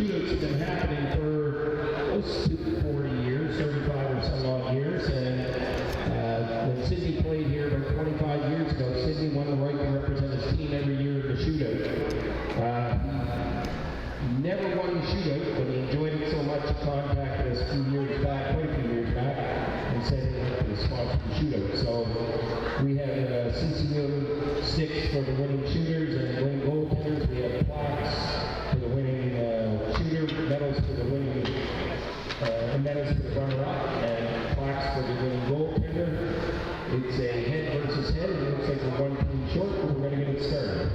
shootouts have been happening for close to 40 years, 35 or some odd years, and when Sidney played here about 25 years ago, Sidney won the right to represent his team every year in the shootout. He never won the shootout, but he enjoyed it so much he contacted us quite a few years back, and said he wanted to sponsor the shootout. So we have CCO sticks for the winning shooters and winning goaltenders. We have plaques for the winning shooter, medals for the winning medals for the runner-up, and plaques for the winning goaltender. It's a head versus head. It looks like we're one team short, but we're going to get it started.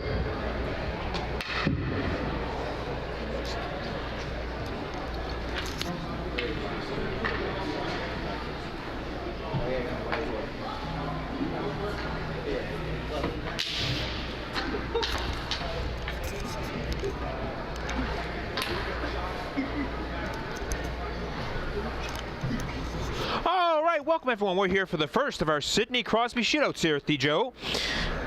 All right, welcome everyone. We're here for the first of our Sidney Crosby shootouts here at the Joe.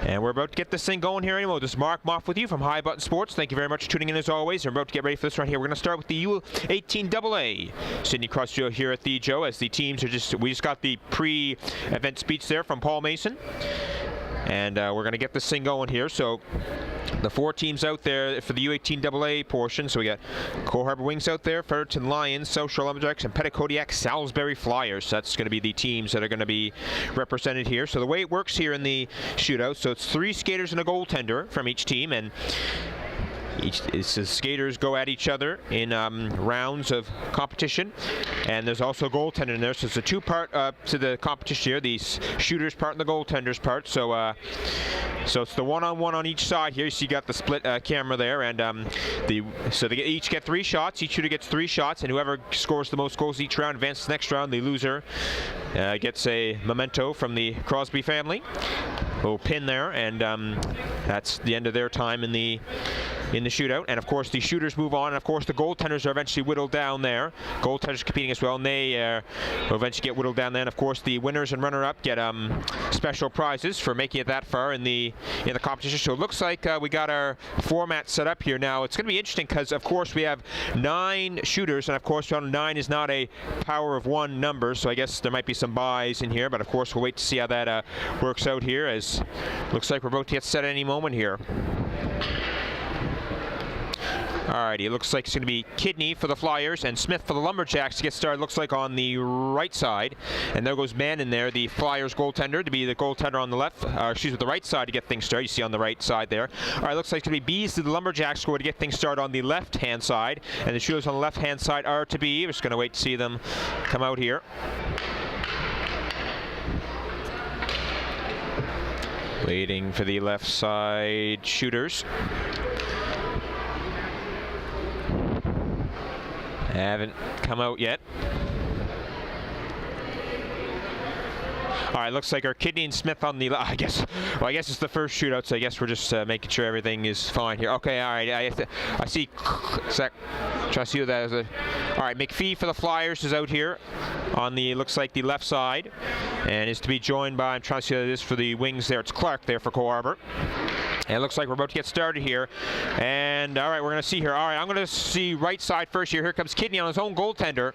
And we're about to get this thing going here anyway. This is Mark Moff with you from High Button Sports. Thank you very much for tuning in as always. We're about to get ready for this right here. We're going to start with the U18AA Sidney Crosby here at the Joe, as the teams are we just got the pre-event speech there from Paul Mason. And we're going to get this thing going here. So the four teams out there for the U18AA portion. So we got Cole Harbour Wings out there, Fredericton Lions, South Shore Lumberjacks, and Petitcodiac Salisbury Flyers. So that's going to be the teams that are going to be represented here. So the way it works here in the shootout, so it's 3 skaters and a goaltender from each team, and the skaters go at each other in rounds of competition, and there's also a goaltender in there. So it's a two-part to the competition here: the shooters part and the goaltenders part. So so it's the one-on-one on each side here. So you got the split camera there, and so they each get 3 shots. Each shooter gets 3 shots, and whoever scores the most goals each round advances to the next round. The loser gets a memento from the Crosby family. Little pin there, and that's the end of their time in the shootout. And of course the shooters move on, and of course the goaltenders are eventually whittled down there. Goaltenders competing as well, and they will eventually get whittled down there. And of course the winners and runner-up get special prizes for making it that far in the competition. So it looks like we got our format set up here now. It's going to be interesting because of course we have 9 shooters, and of course 9 is not a power of 1 number, so I guess there might be some buys in here, but of course we'll wait to see how that works out here, as looks like we're about to get set at any moment here. Alrighty, it looks like it's going to be Kidney for the Flyers and Smith for the Lumberjacks to get started. Looks like on the right side, and there goes Mann in there, the Flyers goaltender, to be the goaltender on the left. Excuse me, the right side to get things started. You see on the right side there. All right, looks like it's going to be Bees to the Lumberjacks score to get things started on the left-hand side, and the shooters on the left-hand side are to be. We're just going to wait to see them come out here. Waiting for the left side shooters. Haven't come out yet. All right, looks like our Kidney and Smith on the, I guess it's the first shootout, so I guess we're just making sure everything is fine here. Okay, all right, I see, try to see what that is. All right, McPhee for the Flyers is out here on the, looks like the left side, and is to be joined by, I'm trying to see what it is for the Wings there. It's Clark there for Cole Harbour. And it looks like we're about to get started here. And all right, we're going to see here. All right, I'm going to see right side first here. Here comes Kidney on his own goaltender.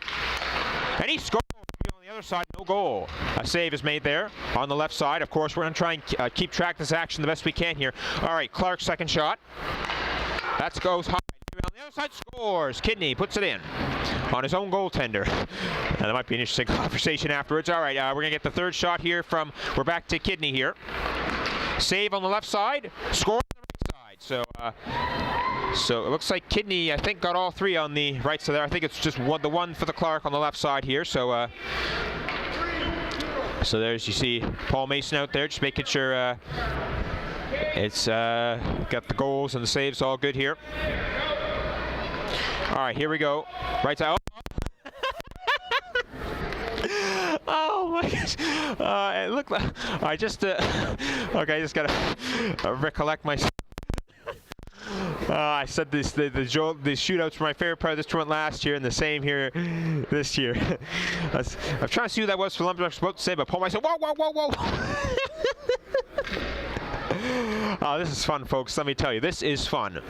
And he scores. On the other side, no goal. A save is made there on the left side. Of course, we're going to try and keep track of this action the best we can here. All right, Clark's second shot. That goes high. On the other side, scores. Kidney puts it in on his own goaltender. And that might be an interesting conversation afterwards. All right, we're going to get the third shot here from, we're back to Kidney here. Save on the left side, score on the right side. So it looks like Kidney, I think, got all 3 on the right side there. I think it's just the one for the Clark on the left side here. So so there's, you see Paul Mason out there, just making sure it's got the goals and the saves all good here. All right, here we go. Right side. Oh my gosh! It looked like I just okay. I just gotta recollect myself. I said the shootouts were my favorite part of this tournament last year, and the same here this year. I'm trying to see who that was for Lumberjacks. I was about to say, but Paul myself. Whoa, whoa, whoa, whoa! Oh, this is fun, folks. Let me tell you, this is fun.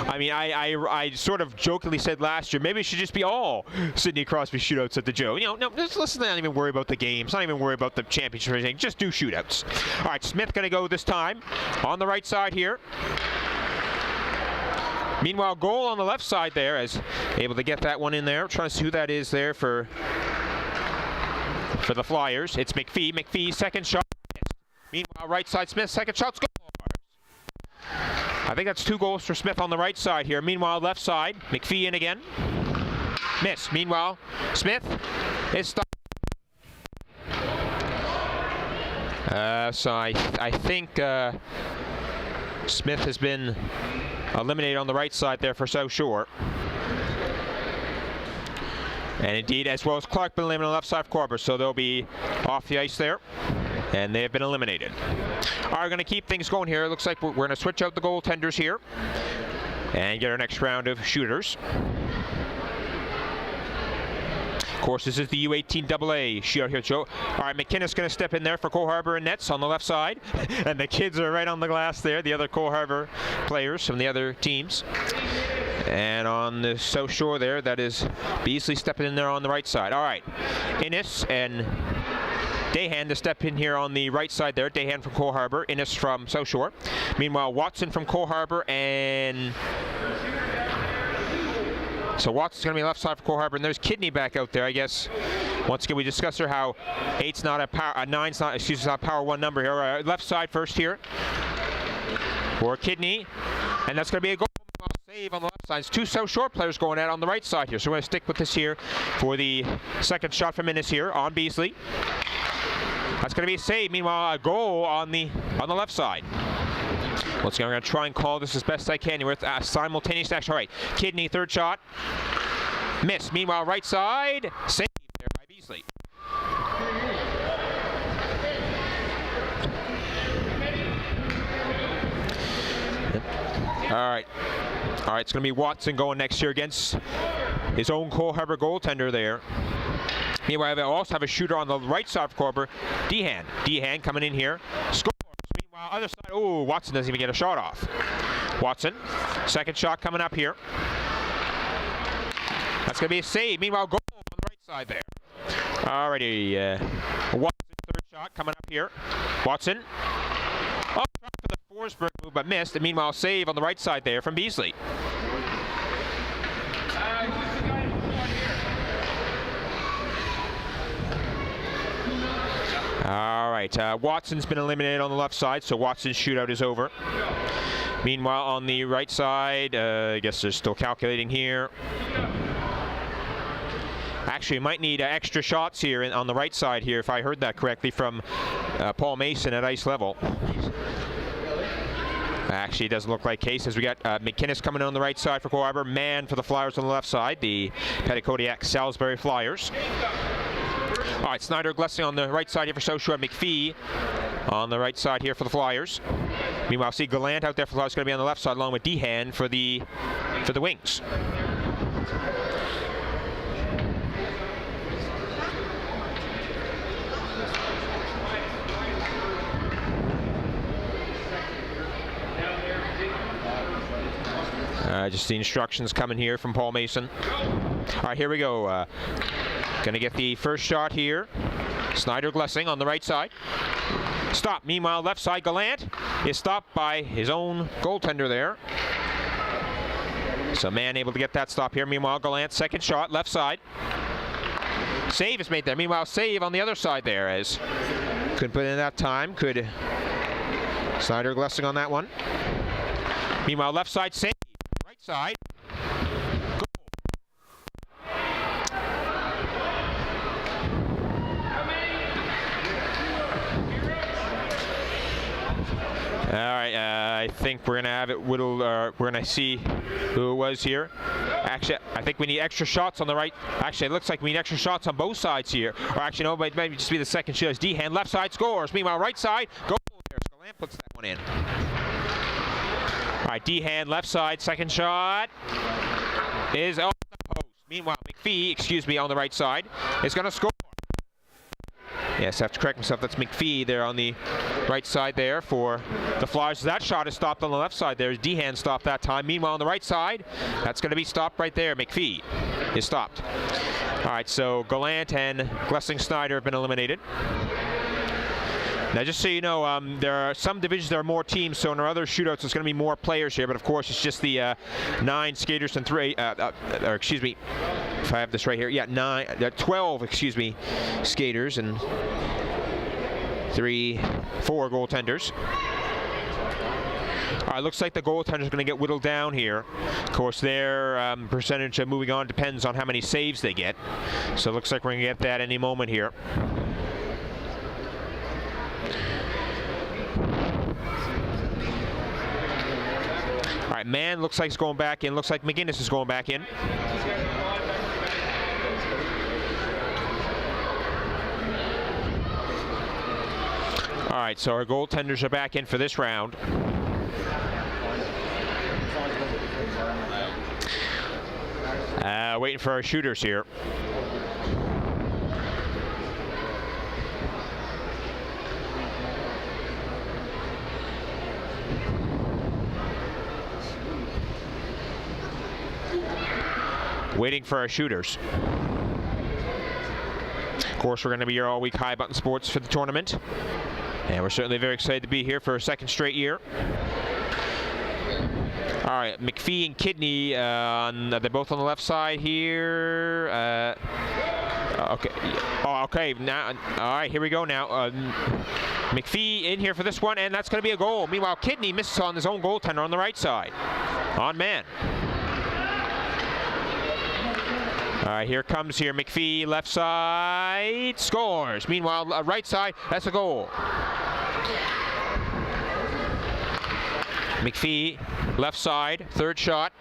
I mean, I sort of jokingly said last year, maybe it should just be all Sidney Crosby shootouts at the Joe. You know, no, let's not even worry about the games, not even worry about the championship or anything. Just do shootouts. All right, Smith going to go this time on the right side here. Meanwhile, goal on the left side there, as able to get that one in there. Trying to see who that is there for the Flyers. It's McPhee. McPhee, second shot. Meanwhile, right side Smith, second shot, scores. I think that's 2 goals for Smith on the right side here. Meanwhile, left side, McPhee in again. Miss. Meanwhile, Smith is stopped. So I think Smith has been eliminated on the right side there for South Shore. And indeed, as well as Clark been eliminated on the left side of Corber, so they'll be off the ice there. And they have been eliminated. All right, we're going to keep things going here. It looks like we're going to switch out the goaltenders here and get our next round of shooters. Of course, this is the U18AA shootout here, Joe. All right, McKinnis going to step in there for Cole Harbour and Nets on the left side. And the kids are right on the glass there, the other Cole Harbour players from the other teams. And on the South Shore there, that is Beasley stepping in there on the right side. All right, Innes and Dahan to step in here on the right side there. Dahan from Cole Harbour, Innes from South Shore. Meanwhile, Watson from Cole Harbour, and so Watson's going to be left side for Cole Harbour, and there's Kidney back out there, I guess. Once again, we discussed here how 8's not a power, 9's not, excuse me, not a power 1 number here. Right, left side first here for Kidney, and that's going to be a goal. Save on the left side. It's 2 South Shore players going out on the right side here, so we're going to stick with this here for the second shot from Innes here on Beasley. That's going to be a save. Meanwhile, a goal on the left side. Once again, we're going to try and call this as best I can with simultaneous action. All right, Kidney, third shot. Miss. Meanwhile, right side. Save there by Beasley. All right. All right, it's going to be Watson going next here against his own Cole Harbour goaltender there. Meanwhile, they also have a shooter on the right side of Corber, Dehan. Dehan coming in here, scores. Meanwhile, other side, oh, Watson doesn't even get a shot off. Watson, second shot coming up here. That's going to be a save. Meanwhile, goal on the right side there. Alrighty, Watson, third shot coming up here. Watson, oh, tried for the Forsberg move, but missed. And meanwhile, save on the right side there from Beasley. All right, Watson's been eliminated on the left side, so Watson's shootout is over. Meanwhile, on the right side, I guess they're still calculating here. Actually, might need extra shots here on the right side here, if I heard that correctly, from Paul Mason at ice level. Actually, it doesn't look like case, as we got McKinnis coming in on the right side for Cole Harbour, Mann for the Flyers on the left side, the Petticodiac Salisbury Flyers. All right, Snyder Glessing on the right side here for South Shore. McPhee on the right side here for the Flyers. Meanwhile, see Gallant out there for the Flyers, going to be on the left side along with Dehan for the Wings. Just the instructions coming here from Paul Mason. All right, here we go. Going to get the first shot here. Snyder Glessing on the right side. Stop. Meanwhile, left side, Gallant is stopped by his own goaltender there. So Mann able to get that stop here. Meanwhile, Gallant, second shot, left side. Save is made there. Meanwhile, save on the other side there, as couldn't put in that time. Could Snyder Glessing on that one. Meanwhile, left side, save. Right side. All right, I think we're going to have it whittled. We're going to see who it was here. Actually, I think we need extra shots on the right. Actually, it looks like we need extra shots on both sides here. Or actually, no, it might just be the second shot. Dehan, left side scores. Meanwhile, right side, goal there. Gallant puts that one in. All right, Dehan, left side, second shot is off the post. Meanwhile, McPhee, on the right side, is going to score. Yes, I have to correct myself. That's McPhee there on the right side there for the Flyers. That shot is stopped on the left side there. Dehan stopped that time. Meanwhile, on the right side, that's going to be stopped right there. McPhee is stopped. All right, so Gallant and Glessing-Snyder have been eliminated. Now, just so you know, there are some divisions there are more teams, so in our other shootouts there's going to be more players here, but of course it's just the 9 skaters and 3, or excuse me, if I have this right here, yeah, 12, excuse me, skaters and 4 goaltenders. All right, looks like the goaltender's going to get whittled down here. Of course, their percentage of moving on depends on how many saves they get, so it looks like we're going to get that any moment here. All right, Mann looks like he's going back in. Looks like McGinnis is going back in. All right, so our goaltenders are back in for this round. Waiting for our shooters here. Waiting for our shooters. Of course, we're going to be here all week, High Button Sports, for the tournament. And we're certainly very excited to be here for a second straight year. All right, McPhee and Kidney, they're both on the left side here. Okay. Oh, okay. Now, all right, here we go now. McPhee in here for this one, and that's going to be a goal. Meanwhile, Kidney misses on his own goaltender on the right side. On man. All right, here comes McPhee, left side, scores. Meanwhile, right side, that's a goal. McPhee, left side, third shot.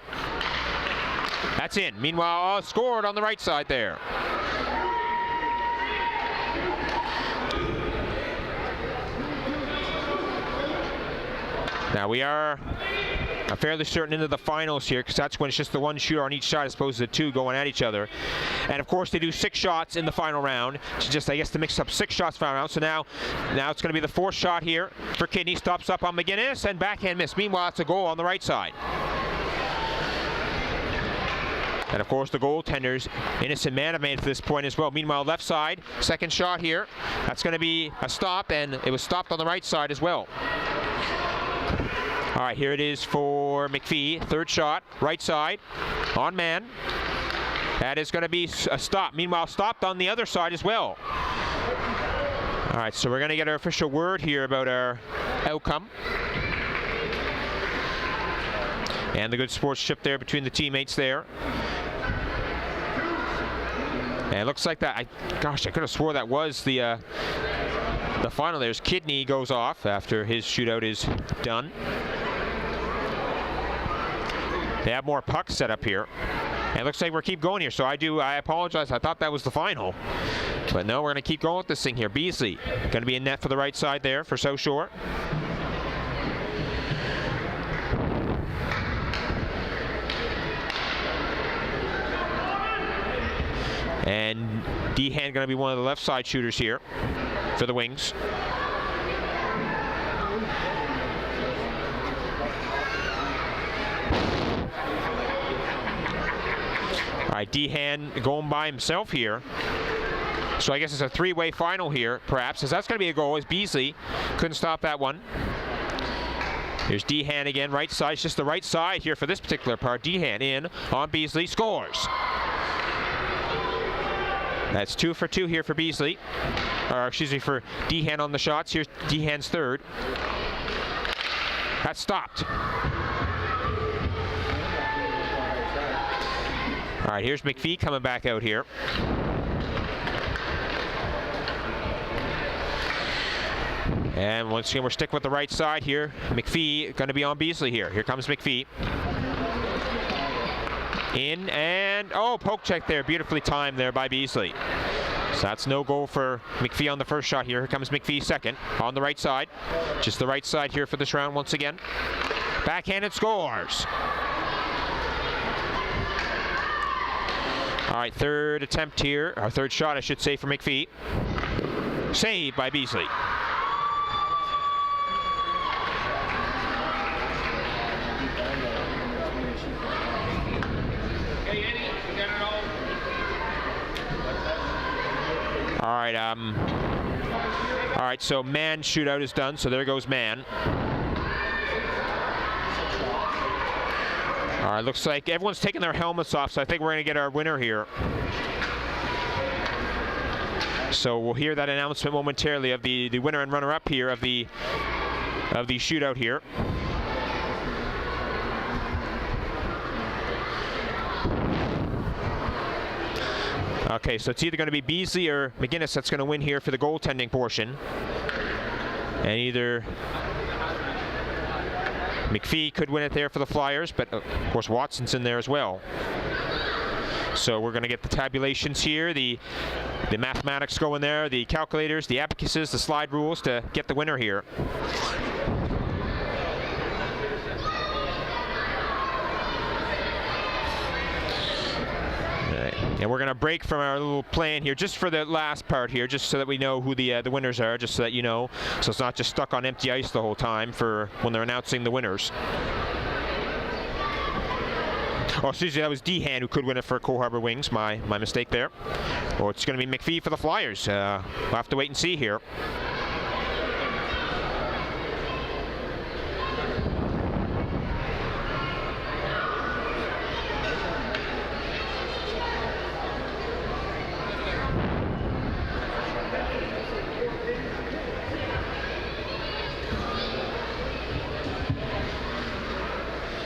That's in. Meanwhile, scored on the right side there. Now we are fairly certain into the finals here, because that's when it's just the one shooter on each side as opposed to the 2 going at each other. And of course they do 6 shots in the final round. So just, I guess, to mix up 6 shots final round. So now it's going to be the 4th shot here for Kidney. Stops up on McGinnis and backhand miss. Meanwhile, it's a goal on the right side. And of course the goaltenders, innocent man, have made it to this point as well. Meanwhile, left side, second shot here. That's going to be a stop, and it was stopped on the right side as well. All right, here it is for McPhee. Third shot, right side, on man. That is going to be a stop. Meanwhile, stopped on the other side as well. All right, so we're going to get our official word here about our outcome. And the good sportsmanship there between the teammates there. And it looks like that. Gosh, I could have swore that was the final. There's Kidney goes off after his shootout is done. They have more pucks set up here. And it looks like we're keep going here. So I apologize. I thought that was the final. But no, we're going to keep going with this thing here. Beasley going to be in net for the right side there for South Shore. And Dehan going to be one of the left side shooters here for the Wings. All right, Dehan going by himself here. So I guess it's a 3-way final here, perhaps, as that's going to be a goal as Beasley couldn't stop that one. Here's Dehan again, right side. It's just the right side here for this particular part. Dehan in on Beasley, scores. That's 2 for 2 here for Beasley. Or excuse me, for Dehan on the shots. Here's Dehan's third. That's stopped. All right, here's McPhee coming back out here. And once again, we're sticking with the right side here. McPhee going to be on Beasley here. Here comes McPhee. In and, oh, poke check there. Beautifully timed there by Beasley. So that's no goal for McPhee on the first shot here. Here comes McPhee second on the right side. Just the right side here for this round once again. Backhanded scores. All right, third attempt here, or third shot, I should say, for McPhee. Saved by Beasley. All right, so man shootout is done, so there goes man. All right, looks like everyone's taking their helmets off, so I think we're going to get our winner here. So we'll hear that announcement momentarily of the winner and runner-up here of the shootout here. Okay, so it's either going to be Beasley or McGinnis that's going to win here for the goaltending portion. And either McPhee could win it there for the Flyers, but of course Watson's in there as well. So we're going to get the tabulations here, the mathematics going there, the calculators, the abacuses, the slide rules to get the winner here. And we're going to break from our little plan here just for the last part here, just so that we know who the winners are, just so that you know. So it's not just stuck on empty ice the whole time for when they're announcing the winners. Oh, excuse me, that was Dehan who could win it for Cole Harbour Wings. My mistake there. Or it's going to be McPhee for the Flyers. We'll have to wait and see here.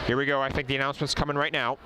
Here we go. I think the announcement's coming right now.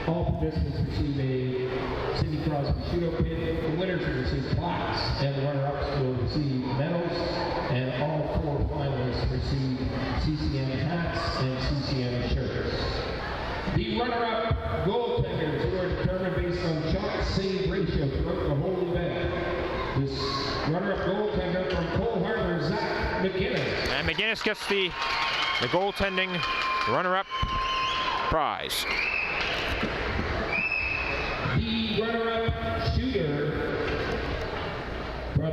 All participants receive a Sidney Crosby Shootout pin. The winners will receive plaques, and the runner-ups will receive medals, and all 4 finalists receive CCM hats and CCM shirts. The runner-up goaltenders who are determined based on shot save ratio throughout the whole event. This runner-up goaltender from Cole Harbour, Zach McGinnis. And McGinnis gets the goaltending runner-up prize. The runner-up shooter from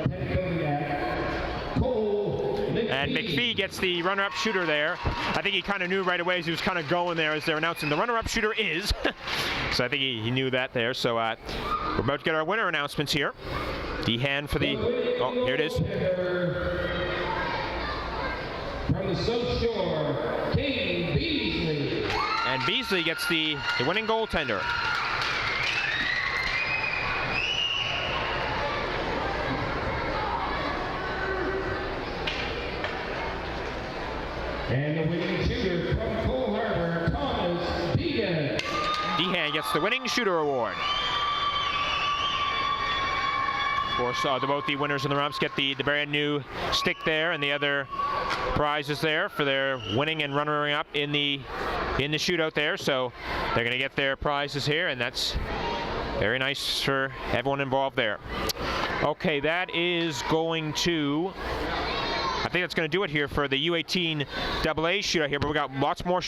Pennsylvania, Cole McPhee. And McPhee gets the runner-up shooter there. I think he kind of knew right away as he was kind of going there as they're announcing the runner-up shooter is. So I think he knew that there. So we're about to get our winner announcements here. Dehan for the, oh, here it is. From the South Shore, King Beasley. And Beasley gets the winning goaltender. And the winning shooter from Cole Harbour, Thomas Dehan. Dehan gets the winning shooter award. Of course, both the winners and the runner-ups get the brand new stick there and the other prizes there for their winning and runner-up in the shootout there. So they're going to get their prizes here, and that's very nice for everyone involved there. Okay, that is going to, I think that's going to do it here for the U18AA shootout here, but we got lots more